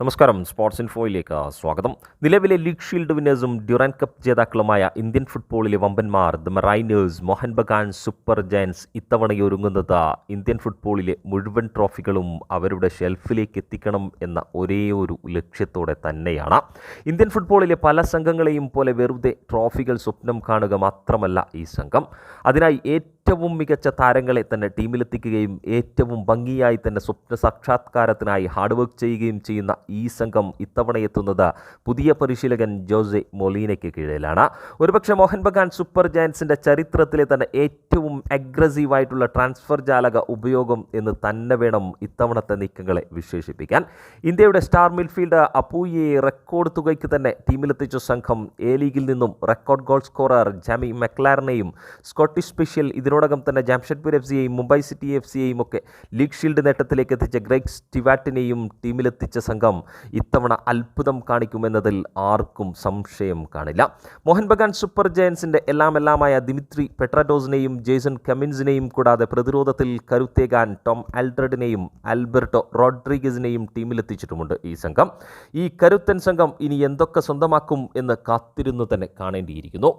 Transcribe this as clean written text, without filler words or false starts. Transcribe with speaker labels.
Speaker 1: നമസ്കാരം. സ്പോർട്സ് ഇൻഫോയിലേക്ക് സ്വാഗതം. നിലവിലെ ലീഗ് ഷീൽഡ് വിന്നേഴ്സും ഡ്യൂറാൻഡ് കപ്പ് ജേതാക്കളുമായ ഇന്ത്യൻ ഫുട്ബോളിലെ വമ്പന്മാർ the mariners, Mohan Bagan super giants ഇത്തവണയൊരുങ്ങുന്നത് ഇന്ത്യൻ ഫുട്ബോളിലെ മുഴുവൻ ട്രോഫികളും അവരുടെ ഷെൽഫിലേക്ക് എത്തിക്കണം എന്ന ഒരേ ഒരു ലക്ഷ്യത്തോടെ തന്നെയാണ്. ഇന്ത്യൻ ഫുട്ബോളിലെ പല സംഘങ്ങളെയും പോലെ വെറുതെ ട്രോഫികൾ സ്വപ്നം കാണുക മാത്രമല്ല ഈ സംഘം. അതിനായി ഏറ്റവും മികച്ച താരങ്ങളെ തന്നെ ടീമിലെത്തിക്കുകയും ഏറ്റവും ഭംഗിയായി തന്നെ സ്വപ്ന സാക്ഷാത്കാരത്തിനായി ഹാർഡ് വർക്ക് ചെയ്യുകയും ചെയ്യുന്ന ഈ സംഘം ഇത്തവണ എത്തുന്നത് പുതിയ പരിശീലകൻ ജോസെ മൊളീനയ്ക്ക് കീഴിലാണ്. ഒരുപക്ഷെ മോഹൻ ബഗാൻ സൂപ്പർ ജയൻസിൻ്റെ ചരിത്രത്തിലെ തന്നെ ഏറ്റവും അഗ്രസീവായിട്ടുള്ള ട്രാൻസ്ഫർ ജാലക ഉപയോഗം എന്ന് തന്നെ വേണം ഇത്തവണത്തെ നീക്കങ്ങളെ വിശേഷിപ്പിക്കാൻ. ഇന്ത്യയുടെ സ്റ്റാർ മിഡ്ഫീൽഡർ അപ്പൂയെ റെക്കോർഡ് തുകയ്ക്ക് തന്നെ ടീമിലെത്തിച്ച സംഘം എ ലീഗിൽ നിന്നും റെക്കോർഡ് ഗോൾ സ്കോറർ ജാമി മെക്ലാരനെയും സ്കോട്ടിഷ് സ്പെഷ്യൽ ഇതിനോടകം തന്നെ ജാംഷഡ്പൂർ FC-യെയും മുംബൈ സിറ്റി FC-യെയും ഒക്കെ ലീഗ് ഷീൽഡ് നേട്ടത്തിലേക്ക് എത്തിച്ച ഗ്രെഗ് സ്റ്റിവാറ്റിനെയും ടീമിലെത്തിച്ച സംഘം ഇത്തവണ അത്ഭുതം കാണിക്കുമെന്നതിൽ ആർക്കും സംശയം കാണില്ല. മോഹൻ ബഗാൻ സൂപ്പർ ജയൻസിൻ്റെ എല്ലാമായ ദിമിത്രി പെട്രാഡോസിനെയും ജേസൺ കമിൻസിനെയും കൂടാതെ പ്രതിരോധത്തിൽ കരുത്തേകാൻ ടോം ആൽഡ്രഡിനെയും ആൽബർട്ടോ റോഡ്രിഗസിനെയും ടീമിലെത്തിച്ചിട്ടുമുണ്ട് ഈ സംഘം. ഈ കരുത്തൻ സംഘം ഇനി എന്തൊക്കെ സ്വന്തമാക്കും എന്ന് കാത്തിരുന്നു തന്നെ കാണേണ്ടിയിരിക്കുന്നു.